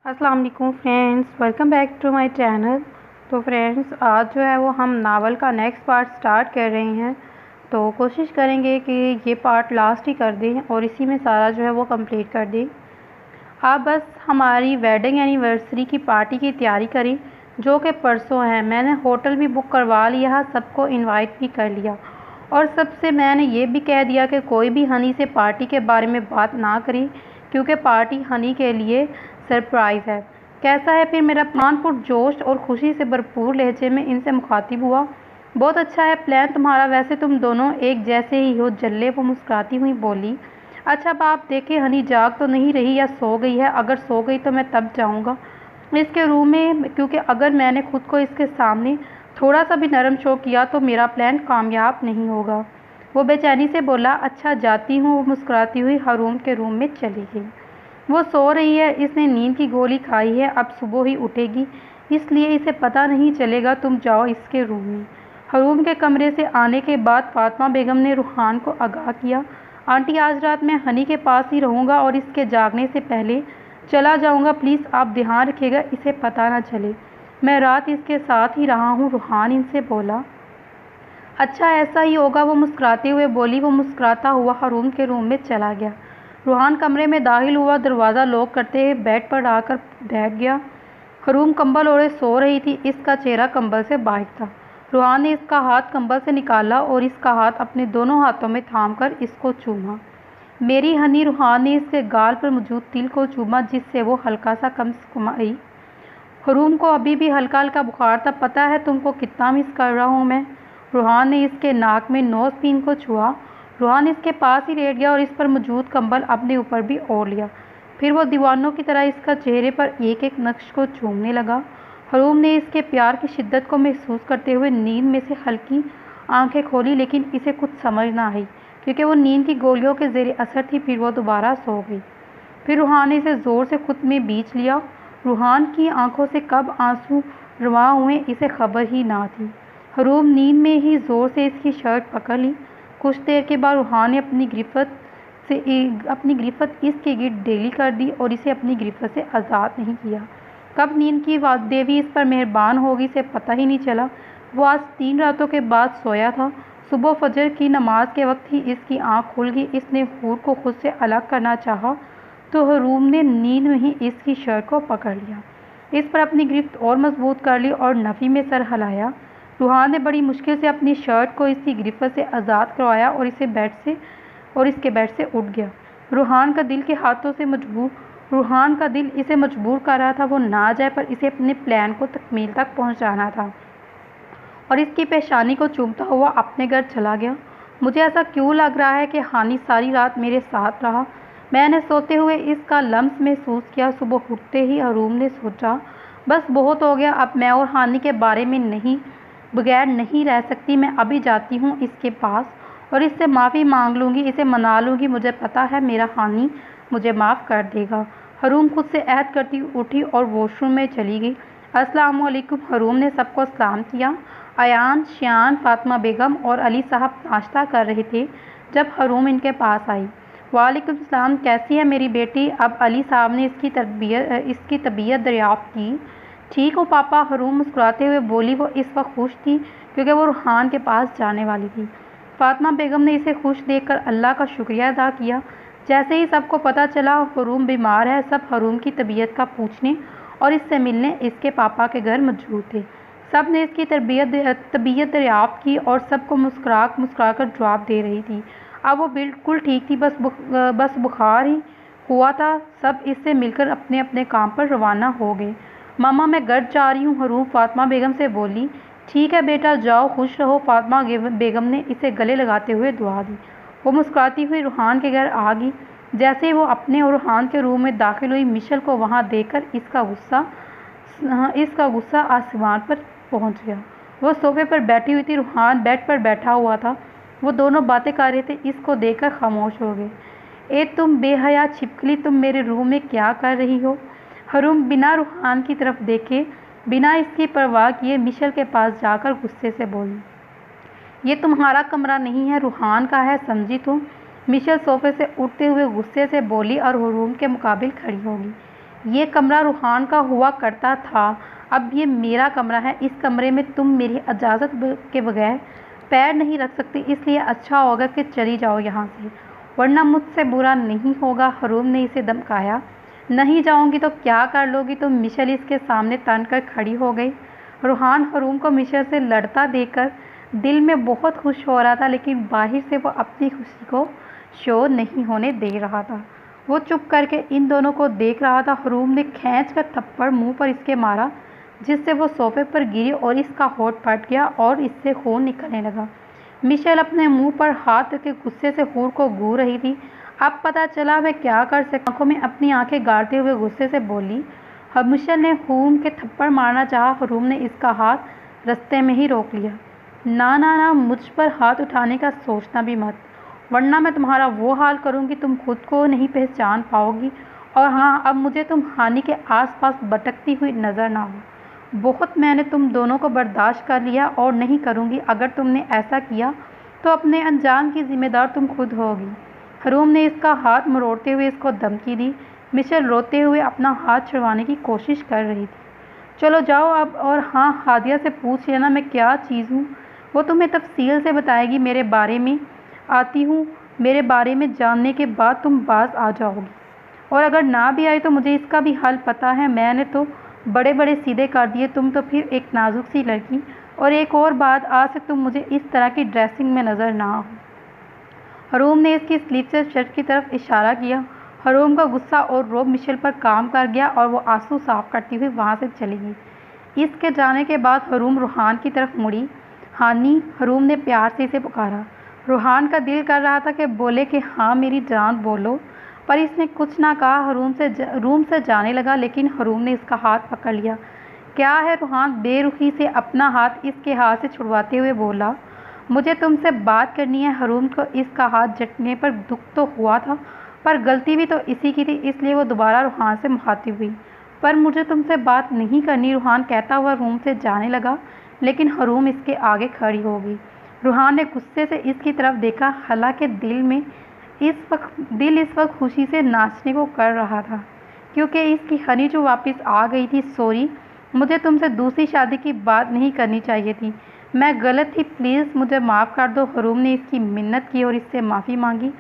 अस्सलाम वालेकुम friends, welcome back to my channel. तो फ्रेंड्स, आज जो है वो हम नावल का नेक्स्ट पार्ट स्टार्ट कर रहे हैं। तो कोशिश करेंगे कि ये पार्ट लास्ट ही कर दें और इसी में सारा जो है वो कंप्लीट कर दें। आप बस हमारी वेडिंग एनिवर्सरी की पार्टी की तैयारी करें, जो कि परसों है। मैंने होटल भी बुक करवा लिया, सबको इन्वाइट भी कर लिया और सबसे मैंने ये भी कह दिया कि कोई भी हनी से पार्टी के बारे में बात ना करें, क्योंकि पार्टी हनी के लिए सरप्राइज़ है। कैसा है फिर मेरा प्लान? पुरजोश और खुशी से भरपूर लहजे में इनसे मुखातिब हुआ। बहुत अच्छा है प्लान तुम्हारा, वैसे तुम दोनों एक जैसे ही हो जल्ले। वो मुस्कुराती हुई बोली। अच्छा बाप देखे हनी जाग तो नहीं रही या सो गई है? अगर सो गई तो मैं तब जाऊंगा इसके रूम में, क्योंकि अगर मैंने खुद को इसके सामने थोड़ा सा भी नरम शो किया तो मेरा प्लान कामयाब नहीं होगा। वो बेचैनी से बोला। अच्छा जाती हूँ। वो मुस्कुराती हुई हरूम के रूम में चली गई। वो सो रही है, इसने नींद की गोली खाई है, अब सुबह ही उठेगी, इसलिए इसे पता नहीं चलेगा। तुम जाओ इसके रूम में। हरूम के कमरे से आने के बाद फातिमा बेगम ने रूहान को आगाह किया। आंटी, आज रात मैं हनी के पास ही रहूँगा और इसके जागने से पहले चला जाऊँगा। प्लीज़ आप ध्यान रखिएगा, इसे पता ना चले मैं रात इसके साथ ही रहा हूँ। रूहान इनसे बोला। अच्छा ऐसा ही होगा, वो मुस्कुराते हुए बोली। वो मुस्कुराता हुआ हरूम के रूम में चला गया। रूहान कमरे में दाखिल हुआ, दरवाज़ा लॉक करते हुए बेड पर आकर बैठ गया। हरूम कंबल ओढ़े सो रही थी, इसका चेहरा कंबल से बाहर था। रूहान ने इसका हाथ कंबल से निकाला और इसका हाथ अपने दोनों हाथों में थामकर इसको चूमा। मेरी हनी। रूहान ने इसके गाल पर मौजूद तिल को चूमा, जिससे वो हल्का सा कम सुकुमाई। हरूम को अभी भी हल्का हल्का बुखार था। पता है तुमको कितना मिस कर रहा हूँ मैं। रूहान ने इसके नाक में नोज़ पिन को छुआ। रूहान इसके पास ही लेट गया और इस पर मौजूद कंबल अपने ऊपर भी ओढ़ लिया। फिर वो दीवानों की तरह इसका चेहरे पर एक एक नक्श को चूमने लगा। हरूम ने इसके प्यार की शिद्दत को महसूस करते हुए नींद में से हल्की आंखें खोली, लेकिन इसे कुछ समझ ना आई, क्योंकि वो नींद की गोलियों के ज़ेरे असर थी। फिर वो दोबारा सो गई। फिर रूहान ने इसे ज़ोर से खुद में बींच लिया। रूहान की आंखों से कब आंसू रवा हुए इसे खबर ही ना थी। हरूम नींद में ही ज़ोर से इसकी शर्ट पकड़ ली। कुछ देर के बाद रूहान ने अपनी गिरफ्त इसके गिर्द ढीली कर दी और इसे अपनी गिरफ्त से आज़ाद नहीं किया। कब नींद की देवी इस पर मेहरबान होगी इसे पता ही नहीं चला। वो आज 3 रातों के बाद सोया था। सुबह फजर की नमाज के वक्त ही इसकी आँख खुल गई। इसने हूर को खुद से अलग करना चाहा तो हरूम ने नींद में ही इसकी शर्ट को पकड़ लिया, इस पर अपनी गिरफ्त और मजबूत कर ली और नफ़ी में सर हिलाया। रूहान ने बड़ी मुश्किल से अपनी शर्ट को इसकी गिरफ्त से आज़ाद करवाया और इसके बेड से उठ गया। रूहान का दिल इसे मजबूर कर रहा था वो ना जाए, पर इसे अपने प्लान को तकमील तक पहुंचाना था और इसकी पेशानी को चूमता हुआ अपने घर चला गया। मुझे ऐसा क्यों लग रहा है कि हानी सारी रात मेरे साथ रहा? मैंने सोते हुए इसका लम्स महसूस किया। सुबह उठते ही हरूम ने सोचा, बस बहुत हो गया, अब मैं और हानी के बारे में बगैर नहीं रह सकती। मैं अभी जाती हूँ इसके पास और इससे माफ़ी मांग लूँगी, इसे मना लूँगी। मुझे पता है मेरा हानी मुझे माफ़ कर देगा। हरूम खुद से अहद करती उठी और वॉशरूम में चली गई। अस्सलाम वालेकुम। हरूम ने सबको सलाम किया। अयान, शियान, फातिमा बेगम और अली साहब नाश्ता कर रहे थे जब हरूम इनके पास आई। वालेकुम सलाम, कैसी है मेरी बेटी? अब अली साहब ने इसकी तबीयत दरियाफ्त की। ठीक हो पापा, हरूम मुस्कुराते हुए बोली। वो इस वक्त खुश थी क्योंकि वो रूहान के पास जाने वाली थी। फातिमा बेगम ने इसे खुश देखकर अल्लाह का शुक्रिया अदा किया। जैसे ही सबको पता चला हरूम बीमार है, सब हरूम की तबीयत का पूछने और इससे मिलने इसके पापा के घर मौजूद थे। सब ने इसकी तबीयत दरियाफ्त की और सबको मुस्कुरा कर जवाब दे रही थी। अब वो बिल्कुल ठीक थी, बस बुखार ही हुआ था। सब इससे मिलकर अपने अपने काम पर रवाना हो गए। मामा, मैं घर जा रही हूँ, हरूम फातिमा बेगम से बोली। ठीक है बेटा, जाओ, खुश रहो। फातिमा बेगम ने इसे गले लगाते हुए दुआ दी। वो मुस्कुराती हुई रूहान के घर आ गई। जैसे ही वो अपने और रूहान के रूम में दाखिल हुई, मिशेल को वहाँ देखकर इसका गुस्सा आसमान पर पहुँच गया। वो सोफे पर बैठी हुई थी, रूहान बेड पर बैठा हुआ था। वो दोनों बातें कर रहे थे। इसको देखकर खामोश हो गए। ए तुम बेहया छिपकली, तुम मेरे रूम में क्या कर रही हो? हरूम बिना रूहान की तरफ देखे, बिना इसकी परवाह किए मिशेल के पास जाकर गुस्से से बोली। ये तुम्हारा कमरा नहीं है, रूहान का है, समझी तुम? मिशेल सोफे से उठते हुए गुस्से से बोली और हरूम के मुकाबिल खड़ी होगी। ये कमरा रूहान का हुआ करता था, अब ये मेरा कमरा है। इस कमरे में तुम मेरी इजाज़त के बगैर पैर नहीं रख सकती, इसलिए अच्छा होगा कि चली जाओ यहाँ से, वरना मुझसे बुरा नहीं होगा। हरूम ने इसे धमकाया। नहीं जाऊँगी तो क्या कर लोगी तुम? मिशेल इसके सामने तन कर खड़ी हो गई। रूहान हरूम को मिशेल से लड़ता देखकर दिल में बहुत खुश हो रहा था, लेकिन बाहर से वो अपनी खुशी को शो नहीं होने दे रहा था। वो चुप करके इन दोनों को देख रहा था। हरूम ने खींच कर थप्पड़ मुंह पर इसके मारा, जिससे वो सोफे पर गिरी और इसका होठ फट गया और इससे खून निकलने लगा। मिशेल अपने मुंह पर हाथ रखे गुस्से से हूर को घूर रही थी। अब पता चला मैं क्या कर सकती। आंखों में अपनी आंखें गाड़ते हुए गुस्से से बोली। मिशेल ने हरूम के थप्पड़ मारना चाहा। हरूम ने इसका हाथ रास्ते में ही रोक लिया। ना ना ना, मुझ पर हाथ उठाने का सोचना भी मत, वरना मैं तुम्हारा वो हाल करूँगी तुम खुद को नहीं पहचान पाओगी। और हाँ, अब मुझे तुम हानि के आसपास भटकती हुई नज़र ना हो। बहुत मैंने तुम दोनों को बर्दाश्त कर लिया और नहीं करूँगी। अगर तुमने ऐसा किया तो अपने अंजाम की जिम्मेदार तुम खुद होगी। हरूम ने इसका हाथ मरोड़ते हुए इसको धमकी दी। मिशेल रोते हुए अपना हाथ छुड़वाने की कोशिश कर रही थी। चलो जाओ अब, और हाँ, हादिया से पूछ लेना मैं क्या चीज़ हूँ, वो तुम्हें तफसील से बताएगी। मेरे बारे में आती हूँ, मेरे बारे में जानने के बाद तुम बाज आ जाओगी, और अगर ना भी आई तो मुझे इसका भी हल पता है। मैंने तो बड़े बड़े सीधे कर दिए, तुम तो फिर एक नाजुक सी लड़की। और एक और बात, आज से तुम मुझे इस तरह की ड्रेसिंग में नज़र ना हो। हरूम ने इसकी स्लीव से शर्ट की तरफ इशारा किया। हरूम का गुस्सा और रोब मिशेल पर काम कर गया और वो आंसू साफ करती हुई वहाँ से चली गई। इसके जाने के बाद हरूम रूहान की तरफ मुड़ी। हानी, हरूम ने प्यार से इसे पुकारा। रूहान का दिल कर रहा था कि बोले कि हाँ मेरी जान बोलो, पर इसने कुछ ना कहा। रूम से जाने लगा, लेकिन हरूम ने इसका हाथ पकड़ लिया। क्या है रूहान? बेरुखी से अपना हाथ इसके हाथ से छुड़वाते हुए बोला। मुझे तुमसे बात करनी है। हरूम को इसका हाथ झटने पर दुख तो हुआ था, पर गलती भी तो इसी की थी, इसलिए वो दोबारा रूहान से मुखातिब हुई। पर मुझे तुमसे बात नहीं करनी, रूहान कहता हुआ रूम से जाने लगा, लेकिन हरूम इसके आगे खड़ी हो गई। रूहान ने गुस्से से इसकी तरफ देखा, हालांकि दिल इस वक्त खुशी से नाचने को कर रहा था, क्योंकि इसकी हनी जो वापस आ गई थी। सॉरी, मुझे तुमसे दूसरी शादी की बात नहीं करनी चाहिए थी, मैं गलत थी, प्लीज़ मुझे माफ़ कर दो। हरूम ने इसकी मिन्नत की और इससे माफ़ी मांगी।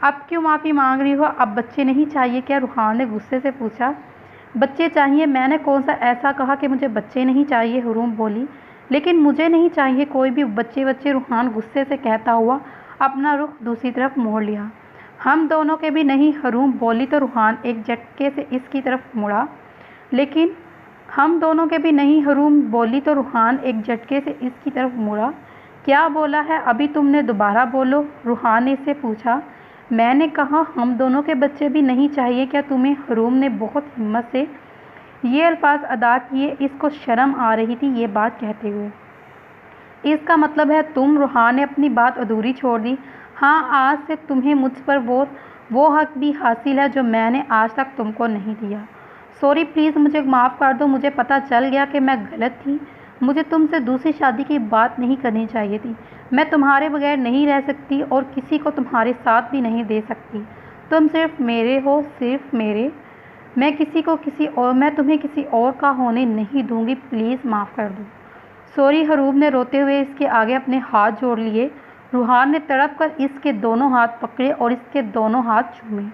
अब क्यों माफ़ी मांग रही हो? अब बच्चे नहीं चाहिए क्या? रूहान ने गुस्से से पूछा। बच्चे चाहिए? मैंने कौन सा ऐसा कहा कि मुझे बच्चे नहीं चाहिए? हरूम बोली। लेकिन मुझे नहीं चाहिए कोई भी बच्चे। रूहान गुस्से से कहता हुआ अपना रुख दूसरी तरफ मोड़ लिया। हम दोनों के भी नहीं, हरूम बोली तो रूहान एक झटके से इसकी तरफ मुड़ा। लेकिन हम दोनों के भी नहीं, हरूम बोली तो रूहान एक झटके से इसकी तरफ मुड़ा। क्या बोला है अभी तुमने? दोबारा बोलो, रूहान ने इससे पूछा। मैंने कहा हम दोनों के बच्चे भी नहीं चाहिए क्या तुम्हें? हरूम ने बहुत हिम्मत से ये अल्फाज अदा किए। इसको शर्म आ रही थी ये बात कहते हुए। इसका मतलब है तुम? रूहान ने अपनी बात अधूरी छोड़ दी। हाँ, आज से तुम्हें मुझ पर वो हक भी हासिल है जो मैंने आज तक तुमको नहीं दिया। सॉरी, प्लीज़ मुझे माफ़ कर दो, मुझे पता चल गया कि मैं गलत थी, मुझे तुमसे दूसरी शादी की बात नहीं करनी चाहिए थी। मैं तुम्हारे बगैर नहीं रह सकती और किसी को तुम्हारे साथ भी नहीं दे सकती। तुम सिर्फ मेरे हो, सिर्फ मेरे। मैं तुम्हें किसी और का होने नहीं दूंगी, प्लीज़ माफ़ कर दो। सॉरी, हरूम ने रोते हुए इसके आगे अपने हाथ जोड़ लिए। रूहान ने तड़प कर इसके दोनों हाथ पकड़े और इसके दोनों हाथ चूमे।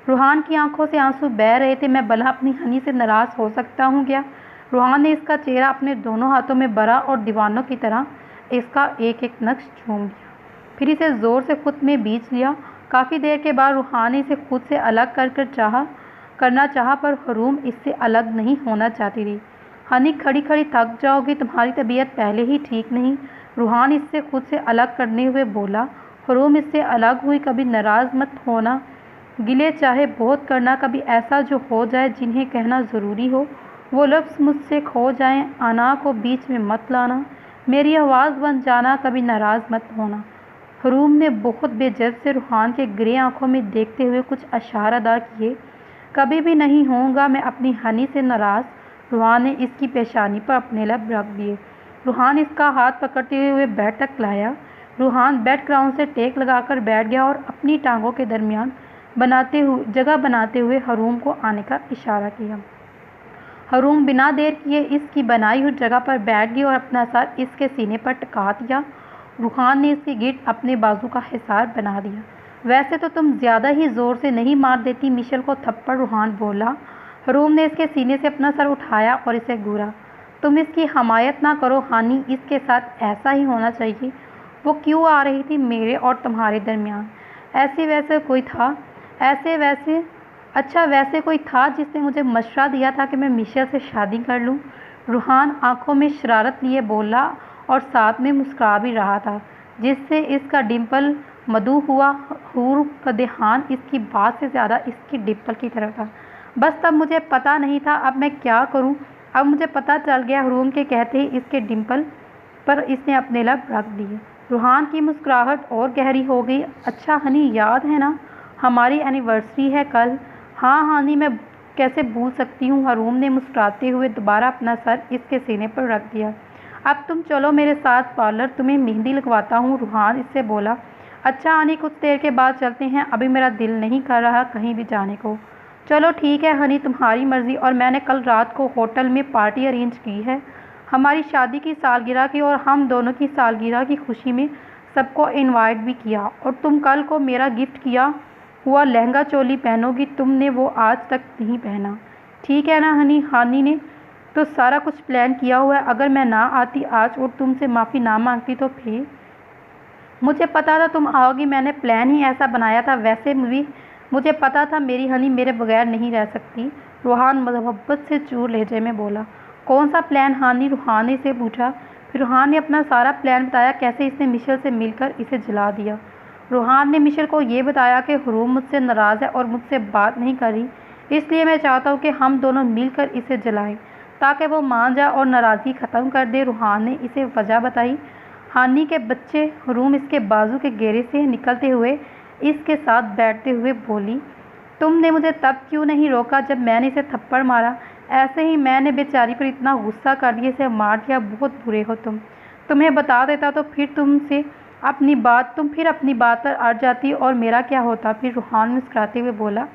रूहान की आंखों से आंसू बह रहे थे। मैं भला अपनी हनी से नाराज़ हो सकता हूँ क्या? रूहान ने इसका चेहरा अपने दोनों हाथों में भरा और दीवानों की तरह इसका एक एक नक्श चूम लिया, फिर इसे ज़ोर से खुद में बींच लिया। काफ़ी देर के बाद रूहान ने इसे खुद से अलग करना चाहा, पर हरूम इससे अलग नहीं होना चाहती थी। हनी, खड़ी खड़ी थक जाओगी, तुम्हारी तबीयत पहले ही ठीक नहीं, रूहान इससे खुद से अलग करने हुए बोला। हरूम इससे अलग हुई। कभी नाराज़ मत होना, गिले चाहे बहुत करना, कभी ऐसा जो हो जाए जिन्हें कहना ज़रूरी हो वो लफ्ज़ मुझसे खो जाएं। आना को बीच में मत लाना, मेरी आवाज़ बन जाना, कभी नाराज़ मत होना। हरूम ने बहुत बेजब से रूहान के ग्रे आंखों में देखते हुए कुछ अशार अदा किए। कभी भी नहीं होऊंगा मैं अपनी हनी से नाराज़। रूहान ने इसकी पेशानी पर अपने लब रख दिए। रूहान इसका हाथ पकड़ते हुए बेड तक लाया। रूहान बेड ग्राउंड से टेक लगाकर बैठ गया और अपनी टांगों के दरमियान जगह बनाते हुए हरूम को आने का इशारा किया। हरूम बिना देर किए इसकी बनाई हुई जगह पर बैठ गई और अपना सर इसके सीने पर टिका दिया। रूहान ने इसके गिर्द अपने बाजू का हिसार बना दिया। वैसे तो तुम ज़्यादा ही ज़ोर से नहीं मार देती मिशेल को थप्पड़, रूहान बोला। हरूम ने इसके सीने से अपना सर उठाया और इसे घूरा। तुम इसकी हमायत ना करो हानी, इसके साथ ऐसा ही होना चाहिए। वो क्यों आ रही थी मेरे और तुम्हारे दरमियान? वैसे कोई था जिसने मुझे मशवरा दिया था कि मैं मिशेल से शादी कर लूँ। रूहान आंखों में शरारत लिए बोला और साथ में मुस्कुरा भी रहा था, जिससे इसका डिम्पल मधु हुआ। हूर का ध्यान इसकी बात से ज़्यादा इसकी डिम्पल की तरफ था। बस तब मुझे पता नहीं था, अब मैं क्या करूं? अब मुझे पता चल गया। हरूम के कहते ही इसके डिम्पल पर इसने अपने लब रख दिए। रूहान की मुस्कुराहट और गहरी हो गई। अच्छा हनी, याद है ना हमारी एनिवर्सरी है कल? हाँ हनी, मैं कैसे भूल सकती हूँ। हरूम ने मुस्कुराते हुए दोबारा अपना सर इसके सीने पर रख दिया। अब तुम चलो मेरे साथ पार्लर, तुम्हें मेहंदी लगवाता हूँ, रूहान इससे बोला। अच्छा हनी, कुछ देर के बाद चलते हैं, अभी मेरा दिल नहीं कर रहा कहीं भी जाने को। चलो ठीक है हनी, तुम्हारी मर्ज़ी। और मैंने कल रात को होटल में पार्टी अरेंज की है हमारी शादी की सालगिरह की, और हम दोनों की सालगिरह की खुशी में सबको इनवाइट भी किया। और तुम कल को मेरा गिफ्ट किया हुआ लहंगा चोली पहनोगी, तुमने वो आज तक नहीं पहना। ठीक है ना हनी? हानी ने तो सारा कुछ प्लान किया हुआ है। अगर मैं ना आती आज और तुमसे माफ़ी ना मांगती तो फिर? मुझे पता था तुम आओगी, मैंने प्लान ही ऐसा बनाया था। वैसे भी मुझे पता था मेरी हनी मेरे बगैर नहीं रह सकती, रूहान मोहब्बत से चूर लहजे में बोला। कौन सा प्लान हानी? रूहान ने से पूछा। फिर रूहान ने अपना सारा प्लान बताया, कैसे इसने मिशेल से मिलकर इसे जला दिया। रूहान ने मिशेल को ये बताया कि हरूम मुझसे नाराज़ है और मुझसे बात नहीं कर रही, इसलिए मैं चाहता हूँ कि हम दोनों मिलकर इसे जलाएं ताकि वो मान जाए और नाराज़गी ख़त्म कर दे। रूहान ने इसे वजह बताई। हानी के बच्चे हरूम इसके बाजू के घेरे से निकलते हुए इसके साथ बैठते हुए बोली, तुमने मुझे तब क्यों नहीं रोका जब मैंने इसे थप्पड़ मारा? ऐसे ही मैंने बेचारी पर इतना गुस्सा कर दिया, इसे मार दिया। बहुत बुरे हो तुम। तुम्हें बता देता तो फिर तुम फिर अपनी बात पर अड़ जाती और मेरा क्या होता फिर? रूहान मुस्कुराते हुए बोला।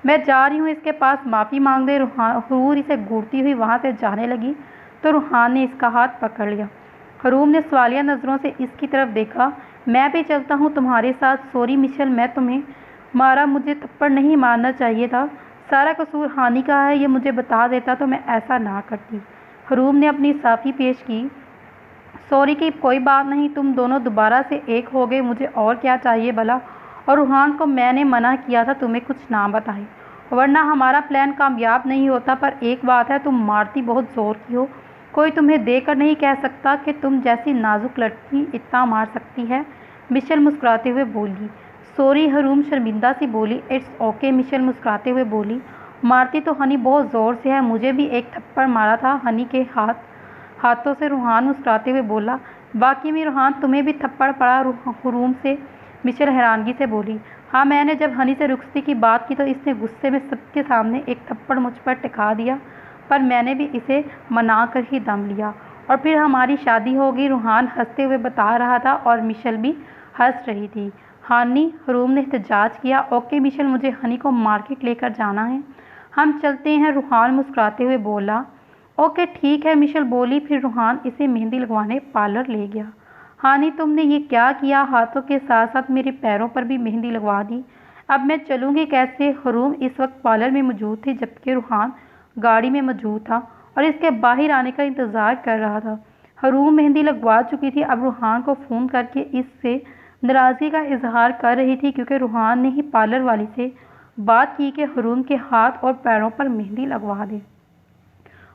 मैं जा रही हूँ इसके पास, माफ़ी मांग दे। हरूर इसे घूरती हुई वहाँ से जाने लगी तो रूहान ने इसका हाथ पकड़ लिया। हरूम ने सवालिया नज़रों से इसकी तरफ देखा। मैं भी चलता हूँ तुम्हारे साथ। सॉरी मिशेल, मैं तुम्हें मारा, मुझे थप्पड़ नहीं मारना चाहिए था। सारा कसूर हानि का है, ये मुझे बता देता तो मैं ऐसा ना करती। हरूम ने अपनी साफ़ी पेश की। सॉरी की कोई बात नहीं, तुम दोनों दोबारा से एक हो गए, मुझे और क्या चाहिए भला? और रूहान को मैंने मना किया था तुम्हें कुछ ना बताए, वरना हमारा प्लान कामयाब नहीं होता। पर एक बात है, तुम मारती बहुत ज़ोर की हो। कोई तुम्हें देखकर नहीं कह सकता कि तुम जैसी नाजुक लड़की इतना मार सकती है। मिशेल मुस्कुराते हुए बोली। सॉरी, हरूम शर्मिंदा सी बोली। इट्स ओके, मिशेल मुस्कुराते हुए बोली। मारती तो हनी बहुत ज़ोर से है, मुझे भी एक थप्पड़ मारा था हनी के हाथों से, रूहान मुस्कुराते हुए बोला। बाकी में रूहान, तुम्हें भी थप्पड़ पड़ा हरूम से? मिशेल हैरानगी से बोली। हाँ, मैंने जब हनी से रुखसती की बात की तो इसने गुस्से में सबके सामने एक थप्पड़ मुझ पर टिका दिया, पर मैंने भी इसे मना कर ही दम लिया और फिर हमारी शादी हो गई। रूहान हंसते हुए बता रहा था और मिशेल भी हंस रही थी। हनी, हरूम ने एहतजाज किया। ओके मिशेल, मुझे हनी को मार्केट लेकर जाना है, हम चलते हैं, रूहान मुस्कुराते हुए बोला। ओके ठीक है, मिशेल बोली। फिर रूहान इसे मेहंदी लगवाने पार्लर ले गया। हानी, तुमने ये क्या किया? हाथों के साथ साथ मेरे पैरों पर भी मेहंदी लगवा दी। अब मैं चलूँगी कैसे? हरूम इस वक्त पार्लर में मौजूद थे, जबकि रूहान गाड़ी में मौजूद था और इसके बाहर आने का इंतज़ार कर रहा था। हरूम मेहंदी लगवा चुकी थी, अब रूहान को फ़ोन करके इससे नाराज़गी का इजहार कर रही थी, क्योंकि रूहान ने ही पार्लर वाली से बात की कि हरूम के हाथ और पैरों पर मेहंदी लगवा दे।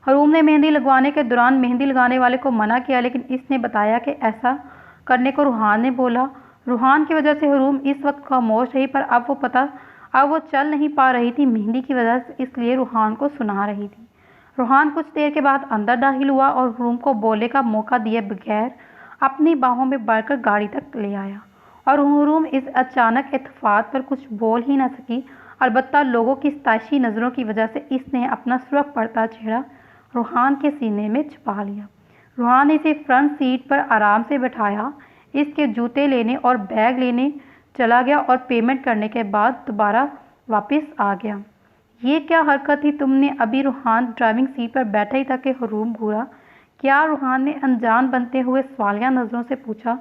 हरूम ने मेहंदी लगवाने के दौरान मेहंदी लगाने वाले को मना किया, लेकिन इसने बताया कि ऐसा करने को रूहान ने बोला। रूहान की वजह से हरूम इस वक्त खामोश रही, पर अब वो चल नहीं पा रही थी मेहंदी की वजह से, इसलिए रूहान को सुना रही थी। रूहान कुछ देर के बाद अंदर दाखिल हुआ और हरूम को बोलने का मौका दिए बगैर अपनी बाहों में बढ़कर गाड़ी तक ले आया, और हरूम इस अचानक इत्तेफाक पर कुछ बोल ही न सकी। अलबत्ता लोगों की सताइशी नज़रों की वजह से इसने अपना सुर्ख पड़ता चेहरा रूहान के सीने में छुपा लिया। रूहान ने इसे फ्रंट सीट पर आराम से बैठाया, इसके जूते लेने और बैग लेने चला गया और पेमेंट करने के बाद दोबारा वापस आ गया। ये क्या हरकत थी तुमने? अभी रूहान ड्राइविंग सीट पर बैठा ही था कि हरूम घूरा। क्या? रूहान ने अनजान बनते हुए सवालिया नज़रों से पूछा।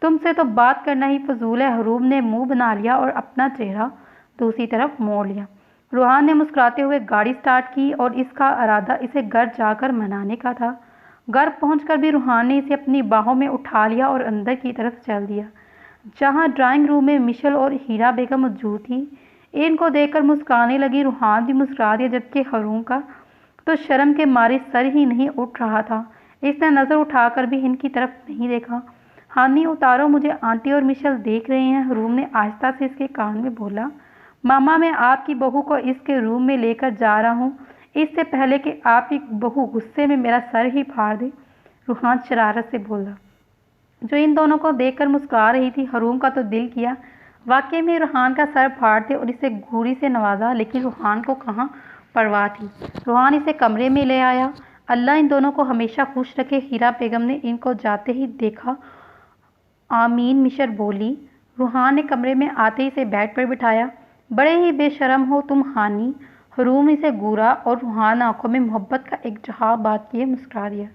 तुमसे तो बात करना ही फजूल है। हरूम ने मुंह बना लिया और अपना चेहरा दूसरी तरफ मोड़ लिया। रूहान ने मुस्कुराते हुए गाड़ी स्टार्ट की और इसका इरादा इसे घर जाकर मनाने का था। घर पहुंचकर भी रूहान ने इसे अपनी बाहों में उठा लिया और अंदर की तरफ चल दिया, जहां ड्राइंग रूम में मिशेल और हीरा बेगम मौजूद थी। इनको देखकर मुस्कुराने लगी। रूहान भी मुस्कुरा दिया, जबकि हरूम का तो शर्म के मारे सर ही नहीं उठ रहा था। इसने नज़र उठाकर भी इनकी तरफ नहीं देखा। हानि उतारो, मुझे आंटी और मिशेल देख रहे हैं। हरूम ने आहिस्ता से इसके कान में बोला। मामा, मैं आपकी बहू को इसके रूम में लेकर जा रहा हूँ, इससे पहले कि आपकी बहू गुस्से में मेरा सर ही फाड़ दे। रूहान शरारत से बोला, जो इन दोनों को देखकर मुस्कुरा रही थी। हरूम का तो दिल किया वाकई में रूहान का सर फाड़ दे और इसे घूरी से नवाजा, लेकिन रूहान को कहाँ परवाह थी। रूहान इसे कमरे में ले आया। अल्लाह इन दोनों को हमेशा खुश रखे। हीरा बेगम ने इनको जाते ही देखा। आमीन मिशर बोली। रूहान ने कमरे में आते ही इसे बेड पर बिठाया। बड़े ही बेशर्म हो तुम हानी। हरूम इसे घूरा और रूहान आंखों में मोहब्बत का एक जहां बात किए मुस्कुरा दिया।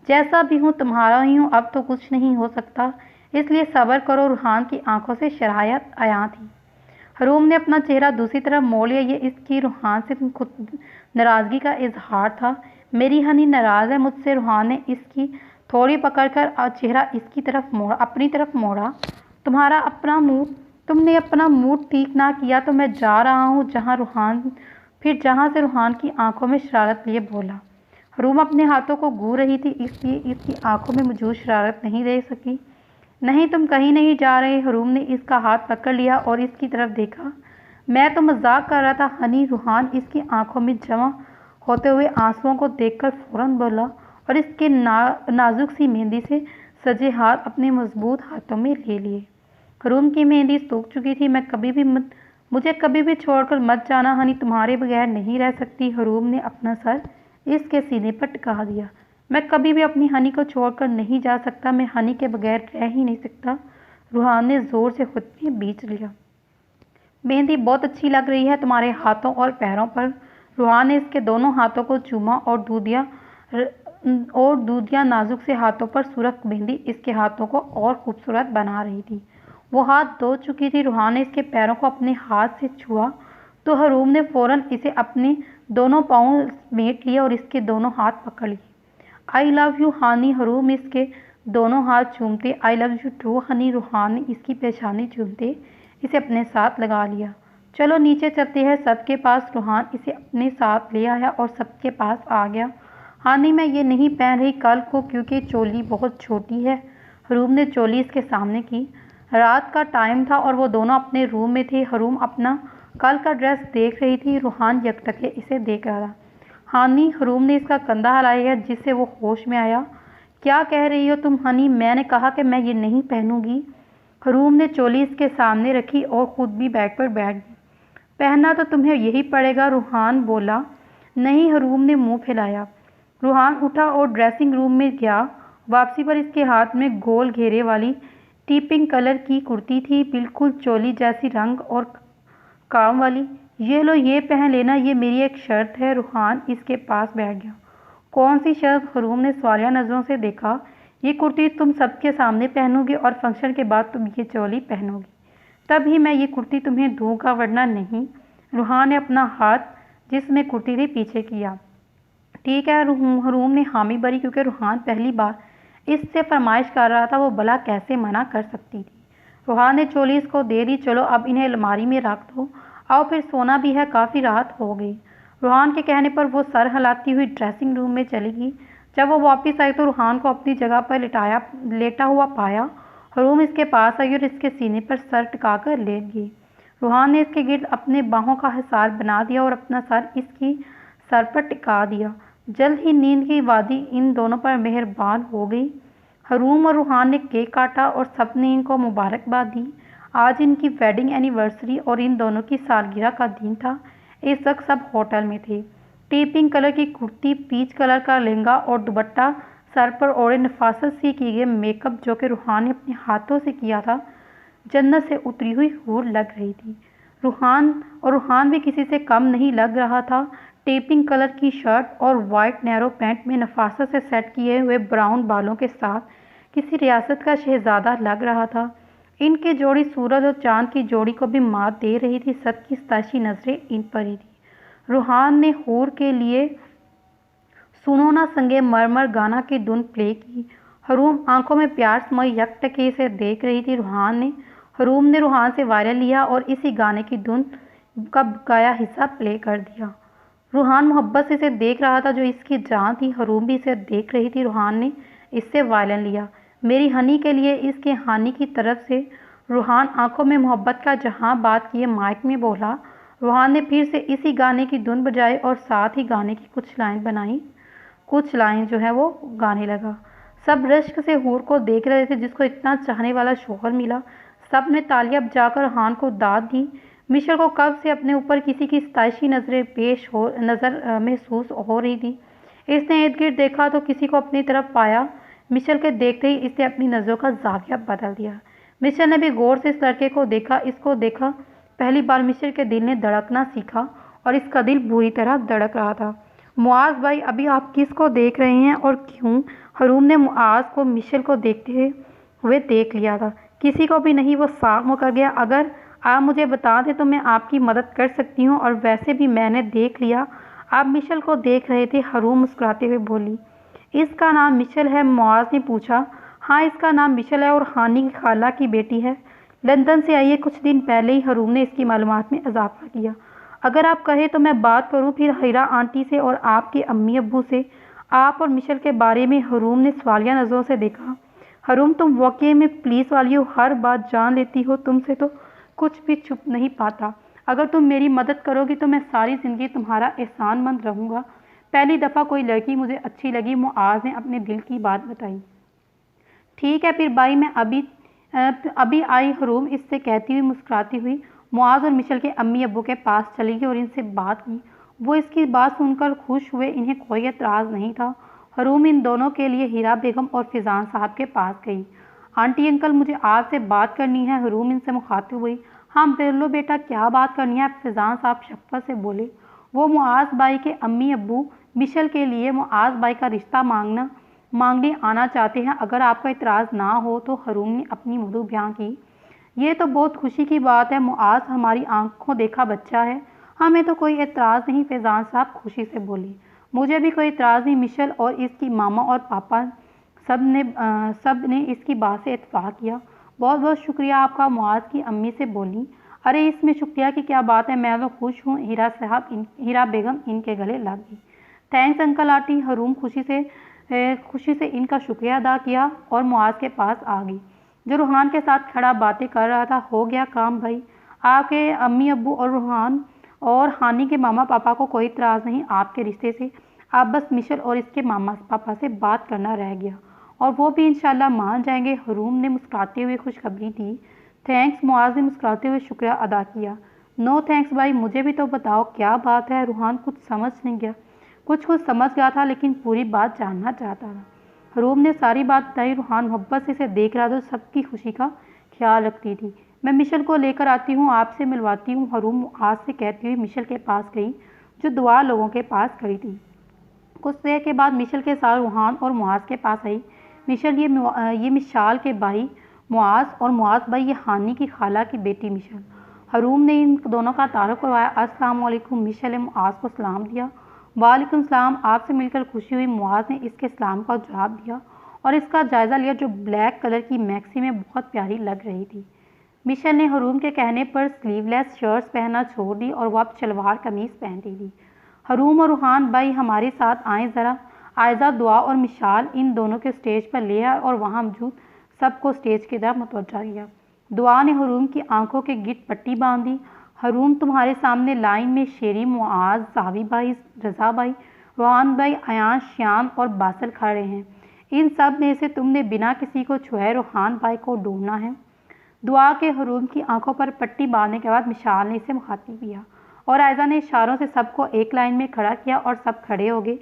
जैसा भी हूँ तुम्हारा ही हूँ, अब तो कुछ नहीं हो सकता, इसलिए सब्र करो। रूहान की आंखों से शरारत आया थी। हरूम ने अपना चेहरा दूसरी तरफ मोड़ लिया। ये इसकी रूहान से खुद नाराज़गी का इजहार था। मेरी हनी नाराज़ है मुझसे। रूहान ने इसकी थोड़ी पकड़कर चेहरा इसकी तरफ मोड़ा, अपनी तरफ मोड़ा। तुमने अपना मूड ठीक ना किया तो मैं जा रहा हूँ। जहाँ से रूहान की आंखों में शरारत लिए बोला। हरूम अपने हाथों को गूंथ रही थी, इसलिए इसकी आंखों में मौजूद शरारत नहीं देख सकी। नहीं, तुम कहीं नहीं जा रहे। हरूम ने इसका हाथ पकड़ लिया और इसकी तरफ देखा। मैं तो मजाक कर रहा था हनी। रूहान इसकी आंखों में जमा होते हुए आंसुओं को देखकर फौरन बोला और इसके नाजुक सी मेहंदी से सजे हाथ अपने मजबूत हाथों में ले लिए। हरूम की मेहंदी सूख चुकी थी। मुझे कभी भी छोड़कर मत जाना हनी, तुम्हारे बगैर नहीं रह सकती। हरूम ने अपना सर इसके सीने पर टिका दिया। मैं कभी भी अपनी हनी को छोड़कर नहीं जा सकता। मैं हनी के बगैर रह ही नहीं सकता। रूहान ने ज़ोर से खुद में बीच लिया। मेहंदी बहुत अच्छी लग रही है तुम्हारे हाथों और पैरों पर। रूहान ने इसके दोनों हाथों को चूमा और दूधिया नाजुक से हाथों पर सुर्ख मेहंदी इसके हाथों को और खूबसूरत बना रही थी। वो हाथ धो चुकी थी। रूहान ने इसके पैरों को अपने हाथ से छुआ तो हरूम ने फौरन इसे अपने दोनों पाँव समेट लिए और इसके दोनों हाथ पकड़ लिए। आई लव यू हानी। हरूम इसके दोनों हाथ चूमते I love you too honey. Ruhaan ने इसकी पेशानी चूमते इसे अपने साथ लगा लिया। चलो नीचे चलते हैं सबके पास। रूहान इसे अपने साथ ले आया और सबके पास आ गया। हानी, मैं ये नहीं पहन रही कल को क्योंकि चोली बहुत छोटी है। हरूम ने चोली इसके सामने की। रात का टाइम था और वो दोनों अपने रूम में थे। हरूम अपना कल का ड्रेस देख रही थी। रूहान यकतके इसे देख रहा था। हानी, हरूम ने इसका कंधा हिलाया जिससे वो होश में आया। क्या कह रही हो तुम हनी? मैंने कहा कि मैं ये नहीं पहनूंगी। हरूम ने चोली इसके सामने रखी और ख़ुद भी बैग पर बैठ गई। पहनना तो तुम्हें यही पड़ेगा, रूहान बोला। नहीं, हरूम ने मुंह फैलाया। रूहान उठा और ड्रेसिंग रूम में गया। वापसी पर इसके हाथ में गोल घेरे वाली टी-पिंक कलर की कुर्ती थी, बिल्कुल चोली जैसी रंग और काम वाली। ये लो, ये पहन लेना, ये मेरी एक शर्त है। रूहान इसके पास बैठ गया। कौन सी शर्त? हरूम ने सवालिया नज़रों से देखा। ये कुर्ती तुम सबके सामने पहनोगी और फंक्शन के बाद तुम ये चोली पहनोगी, तभी मैं ये कुर्ती तुम्हें दूंगा, वरना नहीं। रूहान ने अपना हाथ जिसमें कुर्ती थी पीछे किया। ठीक है। हरूम ने हामी भरी, क्योंकि रूहान पहली बार इससे फरमाइश कर रहा था। वो भला कैसे मना कर सकती थी। रूहान ने चोली इसको दे दी। चलो अब इन्हें अलमारी में रख दो, आओ फिर सोना भी है, काफ़ी रात हो गई। रूहान के कहने पर वो सर हिलाती हुई ड्रेसिंग रूम में चली गई। जब वो वापस आई तो रूहान को अपनी जगह पर लेटा हुआ पाया। हरूम इसके पास आई और इसके सीने पर सर टिकाकर लेट गई। रूहान ने इसके गिर्द अपने बाहों का हिसार बना दिया और अपना सर इसकी सर पर टिका दिया। जल्द ही नींद की वादी इन दोनों पर मेहरबान हो गई। हरूम और रूहान ने केक काटा और सबने इनको मुबारकबाद दी। आज इनकी वेडिंग एनिवर्सरी और इन दोनों की सालगिरह का दिन था। इस वक्त सब होटल में थे। टी पिंक कलर की कुर्ती, पीच कलर का लहंगा और दुपट्टा, सर पर ओढ़े नफासत से किए गए मेकअप जो कि रूहान ने अपने हाथों से किया था, जन्नत से उतरी हुई हूर लग रही थी। रूहान भी किसी से कम नहीं लग रहा था। टेपिंग कलर की शर्ट और वाइट नैरो पैंट में नफासत से सेट किए हुए ब्राउन बालों के साथ किसी रियासत का शहजादा लग रहा था। इनकी जोड़ी सूरज और चांद की जोड़ी को भी मात दे रही थी। सबकी सताशी नजरें इन पर ही थी। रूहान ने हूर के लिए सुनो ना संगे मरमर गाना की धुन प्ले की। हरूम आंखों में प्यार समाई यकटके से देख रही थी। हरूम ने रूहान से वायरल लिया और इसी गाने की धुन का बकाया हिस्सा प्ले कर दिया। रूहान मोहब्बत से इसे देख रहा था जो इसकी जान थी। हरूम भी इसे देख रही थी। रूहान ने इससे वायरल लिया मेरी हनी के लिए इसके हानि की तरफ से। रूहान आंखों में मोहब्बत का जहां बात किए माइक में बोला। रूहान ने फिर से इसी गाने की धुन बजाई और साथ ही गाने की कुछ लाइन बनाई। कुछ लाइन जो है वो गाने लगा। सब रश्क से हूर को देख रहे थे जिसको इतना चाहने वाला शौहर मिला। सब ने तालियां बजाकर रूहान को दाद दी। मिशेल को कब से अपने ऊपर किसी की सताइशी नज़र महसूस हो रही थी। इसने इर्द गिर्द देखा तो किसी को अपनी तरफ पाया। मिशेल के देखते ही इसने अपनी नज़रों का जाविया बदल दिया। मिशेल ने भी गौर से इस लड़के को देखा। इसको देखा पहली बार मिशेल के दिल ने धड़कना सीखा और इसका दिल बुरी तरह धड़क रहा था। मुआज भाई अभी आप किसको देख रहे हैं और क्यों? हरूम ने मुआज को मिशेल को देखते हुए देख लिया था। किसी को भी नहीं, वो साफ मुकर गया। अगर आप मुझे बता दें तो मैं आपकी मदद कर सकती हूँ। और वैसे भी मैंने देख लिया आप मिशेल को देख रहे थे। हरूम मुस्कुराते हुए बोली। इसका नाम मिशेल है? मुआज ने पूछा। हाँ, इसका नाम मिशेल है और हानी की खाला की बेटी है। लंदन से आई है कुछ दिन पहले ही। हरूम ने इसकी मालूमात में इजाफा किया। अगर आप कहें तो मैं बात करूं फिर हीरा आंटी से और आपके अम्मी अब्बू से, आप और मिशेल के बारे में। हरूम ने सवालिया नज़रों से देखा। हरूम, तुम वाकई में पुलिस वाली हो, हर बात जान लेती हो, तुमसे तो कुछ भी छुप नहीं पाता। अगर तुम मेरी मदद करोगी तो मैं सारी ज़िंदगी तुम्हारा एहसानमंद रहूँगा। पहली दफ़ा कोई लड़की मुझे अच्छी लगी। मुआज ने अपने दिल की बात बताई। ठीक है फिर भाई, मैं अभी आई। हरूम इससे कहती हुई मुस्कुराती हुई मुआज और मिशेल के अम्मी अब्बू के पास चली गई और इनसे बात की। वो इसकी बात सुनकर खुश हुए। इन्हें कोई एतराज़ नहीं था। हरूम इन दोनों के लिए हीरा बेगम और फिजान साहब के पास गई। आंटी अंकल, मुझे आपसे बात करनी है। हरूम इनसे मुखातिब हुई। हाँ बोलो बेटा, क्या बात करनी है? फिजान साहब शफ़क़त से बोले। वो मुआज भाई के अम्मी अब्बू मिशेल के लिए मुआज भाई का रिश्ता मांगने आना चाहते हैं। अगर आपका इतराज़ ना हो तो। हरूम ने अपनी मधु बयां की। ये तो बहुत खुशी की बात है। मुआज हमारी आंखों देखा बच्चा है, हमें तो कोई एतराज़ नहीं। फैज़ान साहब खुशी से बोले। मुझे भी कोई एतराज़ नहीं। मिशेल और इसकी मामा और पापा सब ने इसकी बात से इत्तेफाक किया। बहुत बहुत शुक्रिया आपका, मुआज की अम्मी से बोली। अरे इसमें शुक्रिया की क्या बात है, मैं तो खुश हूँ। हीरा बेगम इनके गले लग गई। Thanks uncle aunty. हरूम खुशी से इनका शुक्रिया अदा किया और मुआज के पास आ गई जो रूहान के साथ खड़ा बातें कर रहा था। हो गया काम भाई, आपके अम्मी अब्बू और रूहान और हानी के मामा पापा को कोई इतराज़ नहीं आपके रिश्ते से। आप बस मिशेल और इसके मामा पापा से बात करना रह गया और वो भी इंशाल्लाह मान जाएंगे। हरूम ने मुस्कुराते हुए खुशखबरी दी। थैंक्स। मुआज ने मुस्कुराते हुए शुक्रिया अदा किया। नो थैंक्स भाई, मुझे भी तो बताओ क्या बात है। रूहान कुछ समझ नहीं गया। कुछ समझ गया था लेकिन पूरी बात जानना चाहता था। हरूम ने सारी बात बताई। रूहान मोहब्बत से इसे देख रहा था, सबकी खुशी का ख्याल रखती थी। मैं मिशेल को लेकर आती हूँ, आपसे मिलवाती हूँ। हरूम आज से कहती हुई मिशेल के पास गई जो दुआ लोगों के पास खड़ी थी। कुछ देर के बाद मिशेल के साथ रूहान और मुआज के पास आई। मिशेल, ये मिशाल के भाई मुआज और मुआज भाई ये हानी की खाला की बेटी मिशेल। हरूम ने इन दोनों का तारुफ करवाया। अस्सलाम वालेकुम। मिशेल ने मुआज को सलाम दिया। वालेकुम सलाम, आपसे मिलकर खुशी हुई। मुआज ने इसके सलाम का जवाब दिया और इसका जायज़ा लिया जो ब्लैक कलर की मैक्सी में बहुत प्यारी लग रही थी। मिशेल ने हरूम के कहने पर स्लीवलेस शर्ट्स पहनना छोड़ दी और वह अब शलवार कमीज़ पहनती थी। हरूम और रूहान भाई हमारे साथ आए ज़रा। आयज़ा, दुआ और मिशाल इन दोनों के स्टेज पर ले आए और वहाँ मौजूद सबको स्टेज की तरफ मुतवज्जा किया। दुआ ने हरूम की आंखों के गिट पट्टी बांधी। हरूम, तुम्हारे सामने लाइन में शेरी, मुआज, जावी भाई, रज़ा भाई, रूहान भाई, अयान, श्याम और बासल खड़े हैं। इन सब में से तुमने बिना किसी को छुए रूहान भाई को ढूंढना है। दुआ के हरूम की आंखों पर पट्टी बांधने के बाद मिशाल ने इसे मुखातिब किया और आयज़ा ने इशारों से सबको एक लाइन में खड़ा किया और सब खड़े हो गए।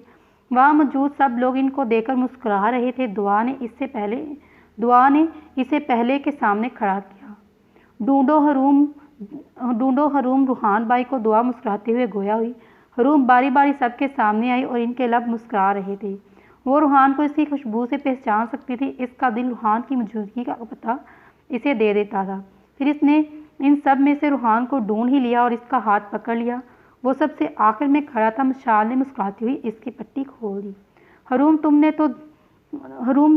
वहाँ मौजूद सब लोग इनको देखकर मुस्कुरा रहे थे। दुआ ने इसे पहले के सामने खड़ा किया। ढूंढो हरूम, ढूंढो हरूम रूहान भाई को दुआ मुस्कुराते हुए गोया हुई। हरूम बारी बारी सबके सामने आई और इनके लब मुस्कुरा रहे थे। वो रूहान को इसकी खुशबू से पहचान सकती थी। इसका दिल रूहान की मौजूदगी का पता इसे दे देता था। फिर इसने इन सब में से रूहान को ढूंढ ही लिया और इसका हाथ पकड़ लिया। वो सबसे आखिर में खड़ा था। मशाल ने मुस्कुराती हुई इसकी पट्टी खोल दी। हरूम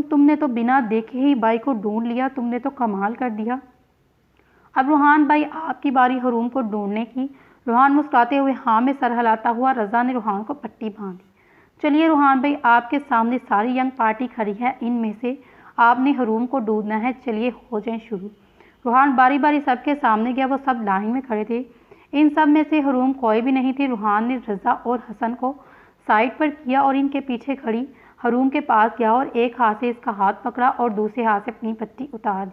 तुमने तो बिना देखे ही भाई को ढूंढ लिया। तुमने तो कमाल कर दिया। अब रूहान भाई आपकी बारी हरूम को ढूंढने की। रूहान मुस्कुराते हुए हाँ में सर हिलाता हुआ रज़ा ने रूहान को पट्टी बांधी। चलिए रूहान भाई, आपके सामने सारी यंग पार्टी खड़ी है। इनमें से आपने हरूम को ढूंढना है। चलिए हो जाए शुरू। रूहान बारी बारी सबके सामने गया। वो सब लाइन में खड़े थे। इन सब में से हरूम कोई भी नहीं थी। रूहान ने रज़ा और हसन को साइड पर किया और इनके पीछे खड़ी हरूम के पास गया और एक हाथ से इसका हाथ पकड़ा और दूसरे हाथ से अपनी पट्टी उतार दी।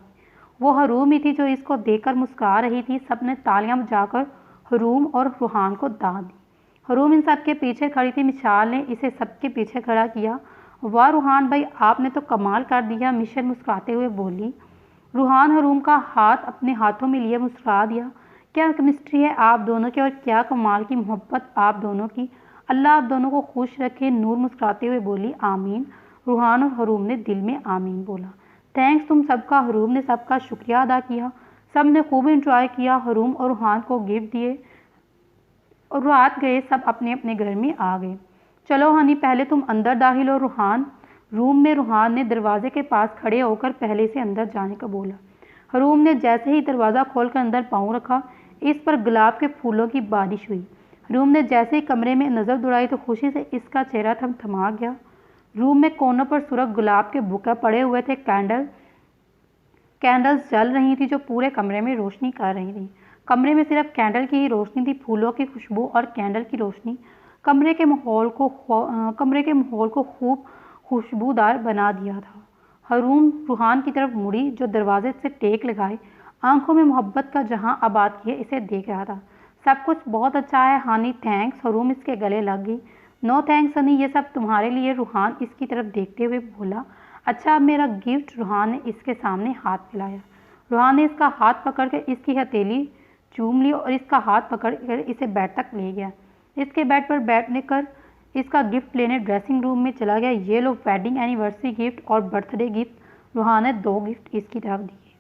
वो हरूम ही थी जो इसको देखकर मुस्कुरा रही थी। सबने तालियां बजाकर हरूम और रूहान को दाद दी। हरूम इन सब के पीछे खड़ी थी। मिशाल ने इसे सबके पीछे खड़ा किया। वाह रूहान भाई, आपने तो कमाल कर दिया। मिशल मुस्कुराते हुए बोली। रूहान हरूम का हाथ अपने हाथों में लिए मुस्कुरा दिया। क्या केमिस्ट्री है आप दोनों की और क्या कमाल की मोहब्बत आप दोनों की। अल्लाह आप दोनों को खुश रखे। नूर मुस्कुराते हुए बोली। आमीन। रूहान और हरूम ने दिल में आमीन बोला। थैंक्स तुम सबका। हरूम ने सबका शुक्रिया अदा किया। सब ने खूब इंजॉय किया। हरूम और रूहान को गिफ्ट दिए और रात गए। सब अपने अपने घर में आ गए। चलो हनी, पहले तुम अंदर दाखिल हो। रूहान रूम में रूहान ने दरवाजे के पास खड़े होकर पहले से अंदर जाने को बोला। हरूम ने जैसे ही दरवाज़ा खोलकर अंदर पाँव रखा, इस पर गुलाब के फूलों की बारिश हुई। हरूम ने जैसे ही कमरे में नज़र दौड़ाई तो खुशी से इसका चेहरा थमथमा गया। रूम में कोनों पर सुरख गुलाब के बुके पड़े हुए थे। कैंडल्स जल रही थी जो पूरे कमरे में रोशनी कर रही थी। कमरे में सिर्फ कैंडल की ही रोशनी थी। फूलों की खुशबू और कैंडल की रोशनी कमरे के माहौल को खूब खुशबूदार बना दिया था। हरूम रूहान की तरफ मुड़ी जो दरवाजे से टेक लगाए आंखों में मोहब्बत का जहां आबाद किए इसे देख रहा था। सब कुछ बहुत अच्छा है हनी, थैंक्स। हरूम इसके गले लग गई। नो थैंक्स हनी, ये सब तुम्हारे लिए। रूहान इसकी तरफ देखते हुए बोला। अच्छा अब मेरा गिफ्ट। रूहान ने इसके सामने हाथ फैलाया। रूहान ने इसका हाथ पकड़कर इसकी हथेली चूम ली और इसका हाथ पकड़कर इसे बेड तक ले गया। इसके बेड पर बैठने कर इसका गिफ्ट लेने ड्रेसिंग रूम में चला गया। ये लो वेडिंग एनिवर्सरी गिफ्ट और बर्थडे गिफ्ट। रूहान ने 2 गिफ्ट इसकी तरफ दिए।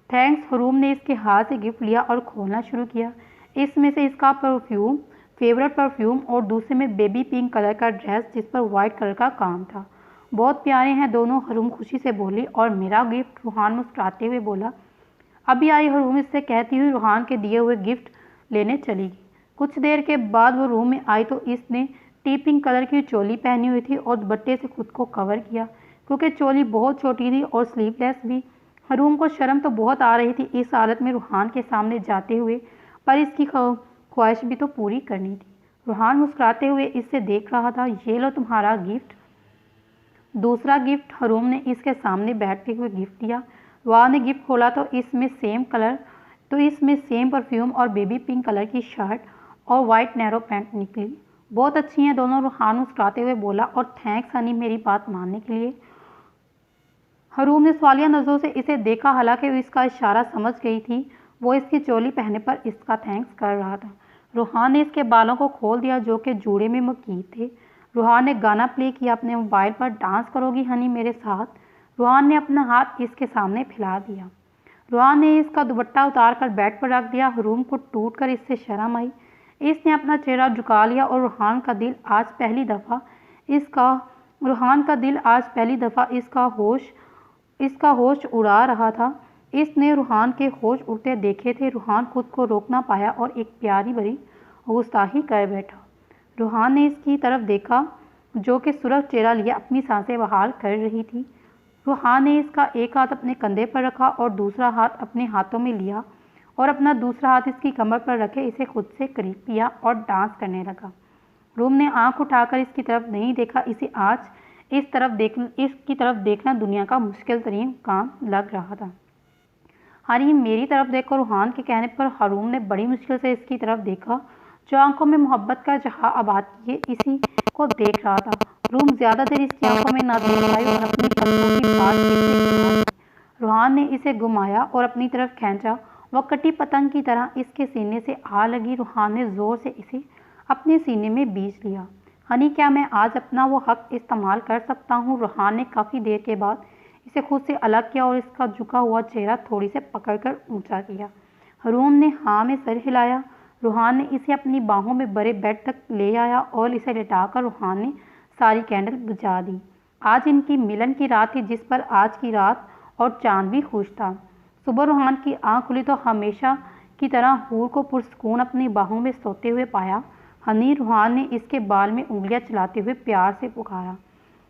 थैंक्स। हरूम ने इसके हाथ से गिफ्ट लिया और खोलना शुरू किया। इसमें से इसका फेवरेट परफ्यूम और दूसरे में बेबी पिंक कलर का ड्रेस जिस पर वाइट कलर का काम था। बहुत प्यारे हैं दोनों, हरूम खुशी से बोली। और मेरा गिफ्ट। रूहान मुस्कुराते हुए बोला। अभी आई। हरूम इससे कहती हुई रूहान के दिए हुए गिफ्ट लेने चली गई। कुछ देर के बाद वो रूम में आई तो इसने टी पिंक कलर की चोली पहनी हुई थी और दुपट्टे से खुद को कवर किया क्योंकि चोली बहुत छोटी थी और स्लीवलेस भी। हरूम को शर्म तो बहुत आ रही थी इस हालत में रूहान के सामने जाते हुए, पर इसकी ख्वाहिश भी तो पूरी करनी थी। रूहान मुस्कुराते हुए इससे देख रहा था। ये लो तुम्हारा गिफ्ट। दूसरा गिफ्ट हरूम ने इसके सामने बैठते हुए गिफ्ट दिया। रूहान ने गिफ्ट खोला तो इसमें सेम परफ्यूम और बेबी पिंक कलर की शर्ट और वाइट नैरो पैंट निकली। बहुत अच्छी हैं दोनों, रूहान मुस्कुराते हुए बोला। और थैंक्स हनी मेरी बात मानने के लिए। हरूम ने सवालिया नज़रों से इसे देखा, हालांकि वो इसका इशारा समझ गई थी। वो इसकी चोली पहनने पर इसका थैंक्स कर रहा था। रूहान ने इसके बालों को खोल दिया जो कि जूड़े में मुकीद थे। रूहान ने गाना प्ले किया। अपने मोबाइल पर डांस करोगी हनी मेरे साथ। रूहान ने अपना हाथ इसके सामने फैला दिया। रूहान ने इसका दुपट्टा उतार कर बेड पर रख दिया। हरूम को टूट कर इससे शर्म आई। इसने अपना चेहरा झुका लिया और रूहान का दिल आज पहली दफ़ा इसका होश उड़ा रहा था। इसने रूहान के होश उड़ते देखे थे। रूहान खुद को रोक ना पाया और एक प्यारी भरी गुस्ताखी कर बैठा। रूहान ने इसकी तरफ देखा जो कि सुरख चेहरा लिए अपनी सांसें बहाल कर रही थी। रूहान ने इसका एक हाथ अपने कंधे पर रखा और दूसरा हाथ अपने हाथों में लिया और अपना दूसरा हाथ इसकी कमर पर रखे इसे खुद से करीब किया और डांस करने लगा। रूम ने आंख उठाकर इसकी तरफ नहीं देखा। इसे आज इसकी तरफ देखना दुनिया का मुश्किल तरीन काम लग रहा था। हनी मेरी तरफ देखो। रूहान के कहने पर हरूम ने बड़ी मुश्किल से इसकी तरफ देखा जो आंखों में मोहब्बत का जहां आबाद किए इसी को देख रहा था। रूम ज्यादा देर इसकी आंखों में ना देख पाई और अपनी पलकों की बात रूहान ने इसे घुमाया और अपनी तरफ खींचा वह कटी पतंग की तरह इसके सीने से आ लगी। रूहान ने ज़ोर से इसे अपने सीने में बींच लिया। हनी, क्या मैं आज अपना वो हक इस्तेमाल कर सकता हूँ? रूहान ने काफ़ी देर के बाद इसे खुद से अलग किया और इसका झुका हुआ चेहरा थोड़ी से पकड़कर ऊंचा किया। हरूम ने हाँ में सर हिलाया। रूहान ने इसे अपनी बाहों में भरे बेड तक ले आया और इसे लिटाकर रूहान ने सारी कैंडल बुझा दी। आज इनकी मिलन की रात थी, जिस पर आज की रात और चांद भी खुश था। सुबह रूहान की आंख खुली तो हमेशा की तरह हूर को पुरसकून अपनी बाहों में सोते हुए पाया। हनी, रूहान ने इसके बाल में उंगलियां चलाते हुए प्यार से पुकारा।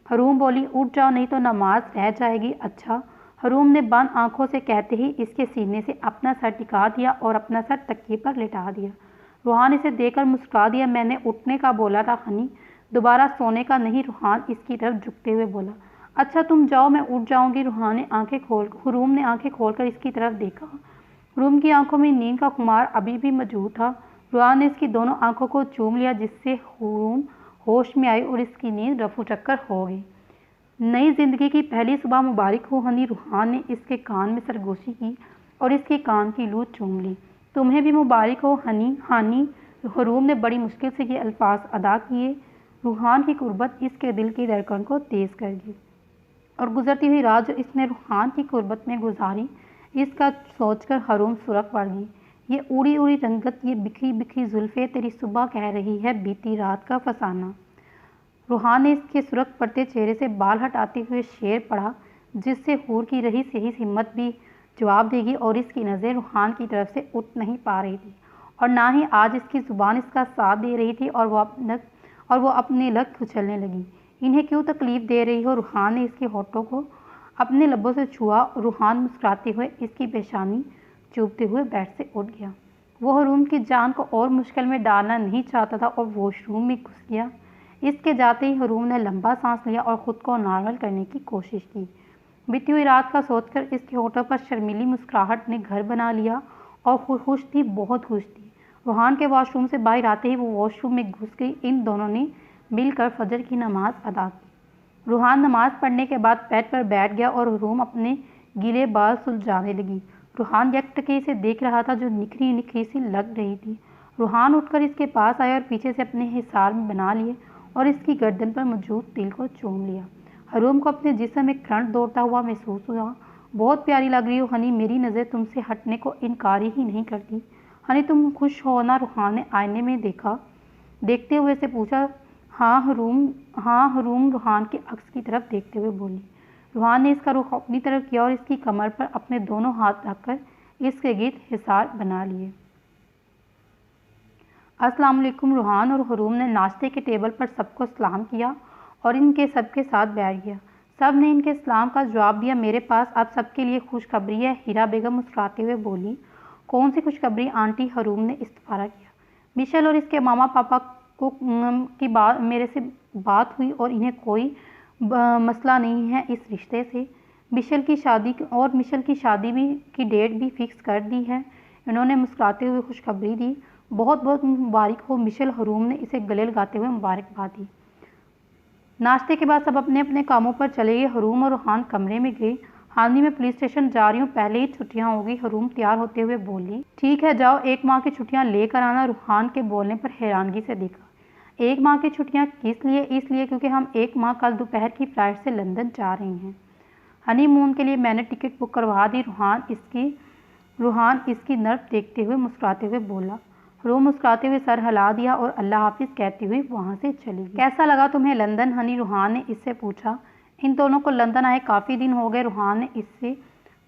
हरूम बोली, उठ जाओ नहीं तो नमाज रह जाएगी। अच्छा। हरूम ने बंद आंखों से कहते ही इसके सीने से अपना सर टिका दिया और अपना सर तकिए पर लिटा दिया। रूहान इसे देखकर मुस्कुरा दिया। मैंने उठने का बोला था हनी, दोबारा सोने का नहीं। रूहान इसकी तरफ झुकते हुए बोला। अच्छा तुम जाओ, मैं उठ जाऊंगी। हरूम ने आंखें खोलकर इसकी तरफ देखा। हरूम की आंखों में नींद का खुमार अभी भी मौजूद था। रूहान ने इसकी दोनों आंखों को चूम लिया, जिससे हरूम होश में आई और इसकी नींद रफू चक्कर हो गई। नई जिंदगी की पहली सुबह मुबारक हो हनी। रूहान ने इसके कान में सरगोशी की और इसके कान की लूट चूम ली। तुम्हें भी मुबारक हो हनी। हानी, हरूम ने बड़ी मुश्किल से ये अल्फाज अदा किए। रूहान की कुर्बत इसके दिल की धड़कन को तेज कर दी और गुजरती हुई रात जो इसने रूहान की कुर्बत में गुजारी, इसका सोचकर हरूम सुरख पड़ गई। ये उड़ी उड़ी रंगत, ये बिखरी बिखरी जुल्फे, तेरी सुबह कह रही है बीती रात का फसाना। रूहान ने इसके सुरख पड़ते चेहरे से बाल हटाते हुए शेर पढ़ा, जिससे हूर की रही सही हिम्मत भी जवाब देगी और इसकी नज़र रूहान की तरफ से उठ नहीं पा रही थी और ना ही आज इसकी ज़ुबान इसका साथ दे रही थी और वो अपने लग कुचलने लगी। इन्हें क्यों तकलीफ़ दे रही हो? रूहान ने इसके होठों को अपने लबों से छुआ। रूहान मुस्कुराते हुए इसकी पेशानी चूमते हुए बेड से उठ गया। वो हरूम की जान को और मुश्किल में डालना नहीं चाहता था और वॉशरूम में घुस गया। इसके जाते ही हरूम ने लंबा सांस लिया और ख़ुद को नॉर्मल करने की कोशिश की। बीती हुई रात का सोचकर इसके होठों पर शर्मीली मुस्कुराहट ने घर बना लिया और खुश थी, बहुत खुश थी। रूहान के वॉशरूम से बाहर आते ही वो वॉशरूम में घुस गई। इन दोनों ने मिलकर फजर की नमाज अदा की। रूहान नमाज पढ़ने के बाद बेड पर बैठ गया और हरूम अपने गीले बाल सुलझाने लगी। रूहान यकटके से देख रहा था, जो निखरी निखरी सी लग रही थी। रूहान उठकर इसके पास आया और पीछे से अपने हिसार में बना लिए और इसकी गर्दन पर मौजूद तिल को चूम लिया। हरूम को अपने जिस्म में करंट दौड़ता हुआ महसूस हुआ। बहुत प्यारी लग रही हो हनी, मेरी नज़र तुमसे हटने को इनकार ही नहीं करती। हनी, तुम खुश हो ना? रूहान ने आईने में देखते हुए से पूछा। हाँ हरूम रूहान के अक्स की तरफ देखते हुए बोली। रूहान ने इसका रुख अपनी तरफ किया और इसकी कमर पर अपने दोनों हाथ रखकर इसके गिर्द हिसार बना लिए। अस्सलाम वालेकुम। रूहान और हरूम ने नाश्ते के टेबल पर सबको सलाम किया और इनके सबके साथ बैठ गया। सब ने इनके सलाम का जवाब दिया। मेरे पास आप सबके लिए खुशखबरी है, हीरा बेगम मुस्कुराते हुए बोली। कौन सी खुशखबरी आंटी? हरूम ने इस्तफारा किया। मिशेल और इसके मामा पापा को मेरे से बात हुई और इन्हें कोई मसला नहीं है इस रिश्ते से। मिशेल की शादी की डेट भी फिक्स कर दी है। इन्होंने मुस्कुराते हुए खुशखबरी दी। बहुत बहुत मुबारक हो मिशेल। हरूम ने इसे गले लगाते हुए मुबारकबाद दी। नाश्ते के बाद सब अपने अपने कामों पर चले गए। हरूम और रूहान कमरे में गए। हानि, मैं पुलिस स्टेशन जा रही हूँ, पहले ही छुट्टियाँ हो गई। हरूम तैयार होते हुए बोली। ठीक है जाओ, 1 माह की छुट्टियाँ लेकर आना। रूहान के बोलने पर हैरानगी से देखा। 1 माह की छुट्टियाँ किस लिए? इसलिए क्योंकि हम 1 माह कल दोपहर की फ़्लाइट से लंदन जा रहे हैं। हनीमून के लिए मैंने टिकट बुक करवा दी। रूहान इसकी नर्व देखते हुए मुस्कुराते हुए बोला। हरूम मुस्कुराते हुए सर हिला दिया और अल्लाह हाफिज़ कहती हुई वहाँ से चली गई। कैसा लगा तुम्हें लंदन हनी? रूहान ने इससे पूछा। इन दोनों को लंदन आए काफ़ी दिन हो गए। रूहान ने इससे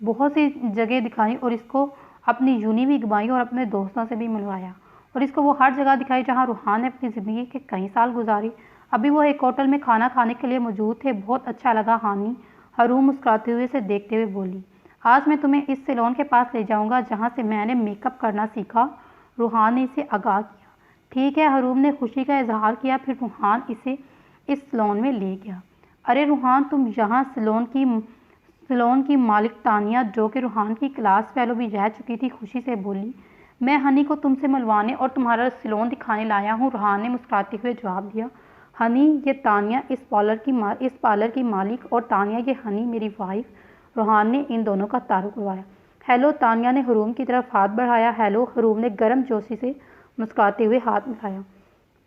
बहुत सी जगह दिखाई और इसको अपनी यूनी भी घुमाई और अपने दोस्तों से भी मिलवाया और इसको वो हर जगह दिखाई जहाँ रूहान ने अपनी ज़िंदगी के कई साल गुजारे। अभी वो एक होटल में खाना खाने के लिए मौजूद थे। बहुत अच्छा लगा हानि, हरूम मुस्कुराते हुए से देखते हुए बोली। आज मैं तुम्हें इस सैलून के पास ले जाऊँगा जहाँ से मैंने मेकअप करना सीखा। रूहान ने इसे आगाह किया। ठीक है, हरूम ने खुशी का इजहार किया। फिर रूहान इसे इस सैलून में ले गया। अरे रूहान, तुम यहाँ? सैलून की मालिक तानिया, जो कि रूहान की क्लास फेलो भी रह चुकी थी, खुशी से बोली। मैं हनी को तुमसे मिलवाने और तुम्हारा सैलून दिखाने लाया हूँ। रूहान ने मुस्कुराते हुए जवाब दिया। हनी, ये तानिया इस पार्लर की मालिक और तानिया ये हनी मेरी वाइफ। रूहान ने इन दोनों का तारुफ करवाया। हेलो, तानिया ने हरूम की तरफ हाथ बढ़ाया। हेलो, हरूम ने गर्म जोशी से मुस्कुराते हुए हाथ मिलाया।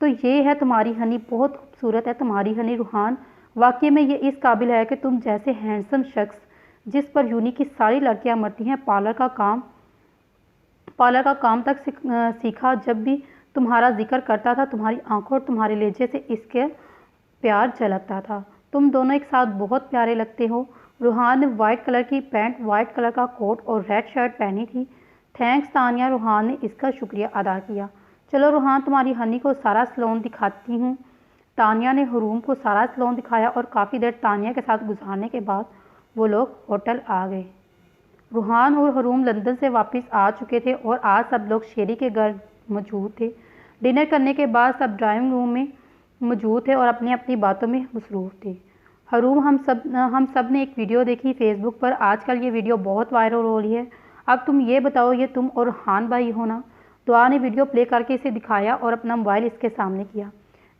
तो ये है तुम्हारी हनी, बहुत खूबसूरत है तुम्हारी हनी। रूहान, वाकई में ये इस काबिल है कि तुम जैसे हैंडसम शख्स जिस पर यूनी की सारी लड़कियां मरती हैं, पार्लर का काम तक सीखा। जब भी तुम्हारा जिक्र करता था, तुम्हारी आंखों और तुम्हारे लहजे से इसके प्यार झलकता था। तुम दोनों एक साथ बहुत प्यारे लगते हो। रूहान ने वाइट कलर की पैंट, वाइट कलर का कोट और रेड शर्ट पहनी थी। थैंक्स तानिया, रूहान ने इसका शुक्रिया अदा किया। चलो रूहान, तुम्हारी हनी को सारा सलोन दिखाती हूँ। तानिया ने हरूम को सारा सलोन दिखाया और काफ़ी देर तानिया के साथ गुजारने के बाद वो लोग होटल आ गए। रूहान और हरूम लंदन से वापस आ चुके थे और आज सब लोग शेरी के घर मौजूद थे। डिनर करने के बाद सब ड्राइंग रूम में मौजूद थे और अपनी अपनी बातों में मसरूफ़ थे। हरूम, हम सब ने एक वीडियो देखी फेसबुक पर। आजकल ये वीडियो बहुत वायरल हो रही है। अब तुम ये बताओ, ये तुम और हान भाई हो ना? दुआ ने वीडियो प्ले करके इसे दिखाया और अपना मोबाइल इसके सामने किया।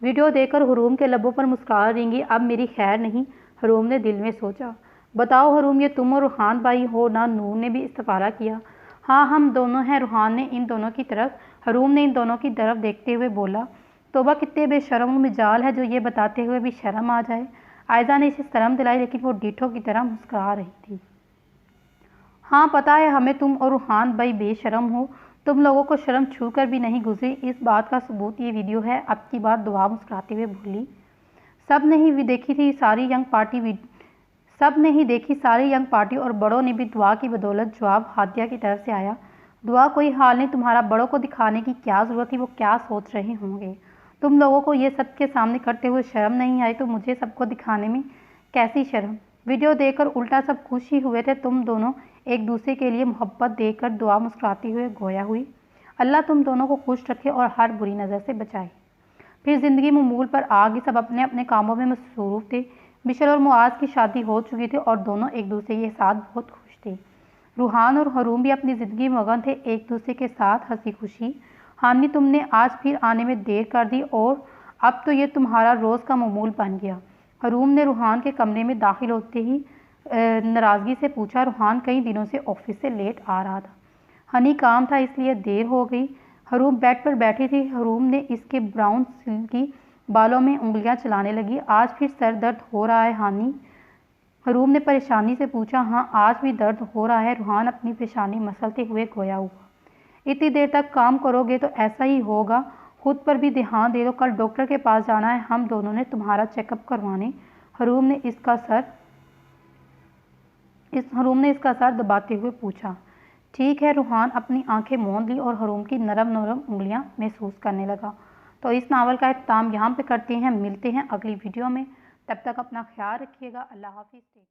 वीडियो देखकर हरूम के लबों पर मुस्कुराहट रेंगी। अब मेरी खैर नहीं, हरूम ने दिल में सोचा। बताओ हरूम, ये तुम और रूहान भाई हो ना? नूर ने भी इस्तफारा किया। हाँ, हम दोनों हैं, रूहान ने इन दोनों की तरफ हरूम ने इन दोनों की तरफ देखते हुए बोला। तोबा, कितने बेशर्म मिजाल है जो ये बताते हुए भी शर्म आ जाए। आयजा ने इसे शर्म दिलाई, लेकिन वो डीठो की तरह मुस्कुरा रही थी। हाँ पता है हमें, तुम और रूहान भाई बेशर्म हो। तुम लोगों को शर्म छू कर भी नहीं गुजरी। इस बात का सबूत ये वीडियो है। अब की बार दुआ मुस्कुराते हुए बोली। सब ने ही देखी थी सारी यंग पार्टी सब ने ही देखी सारी यंग पार्टी और बड़ों ने भी दुआ की बदौलत। जवाब हादिया की तरफ से आया। दुआ, कोई हाल नहीं, तुम्हारा बड़ों को दिखाने की क्या ज़रूरत थी? वो क्या सोच रहे होंगे? तुम लोगों को ये सबके सामने करते हुए शर्म नहीं आई तो मुझे सबको दिखाने में कैसी शर्म? वीडियो देखकर उल्टा सब खुश ही हुए थे। तुम दोनों एक दूसरे के लिए मोहब्बत देकर दुआ मुस्कुराते हुए गोया हुई। अल्लाह तुम दोनों को खुश रखे और हर बुरी नज़र से बचाए। फिर ज़िंदगी मामूल पर आ गई। सब अपने अपने कामों में मसरूफ़ थे। बिशर और मुआज़ की शादी हो चुकी थी और दोनों एक दूसरे के साथ बहुत खुश थे। रूहान और हरूम भी अपनी ज़िंदगी में मगन थे, एक दूसरे के साथ हंसी खुशी। हानी, तुमने आज फिर आने में देर कर दी और अब तो ये तुम्हारा रोज़ का मामूल बन गया। हरूम ने रूहान के कमरे में दाखिल होते ही नाराज़गी से पूछा। रूहान कई दिनों से ऑफिस से लेट आ रहा था। हनी, काम था इसलिए देर हो गई। हरूम बेड पर बैठी थी। हरूम ने इसके ब्राउन सिल्की बालों में उंगलियां चलाने लगी। आज फिर सर दर्द हो रहा है हानी? हरूम ने परेशानी से पूछा। हाँ, आज भी दर्द हो रहा है। रूहान अपनी पेशानी मसलते हुए गोया हुआ। इतनी देर तक काम करोगे तो ऐसा ही होगा। खुद पर भी ध्यान दे दो, कल डॉक्टर के पास जाना है। हम दोनों ने तुम्हारा चेकअप करवाने। हरूम ने इसका सर दबाते हुए पूछा। ठीक है। रूहान अपनी आंखें मूंद ली और हरूम की नरम नरम उंगलियां महसूस करने लगा। तो इस नावल का इख्तिताम यहाँ पे करते हैं। मिलते हैं अगली वीडियो में। तब तक अपना ख्याल रखिएगा। अल्लाह हाफिज़।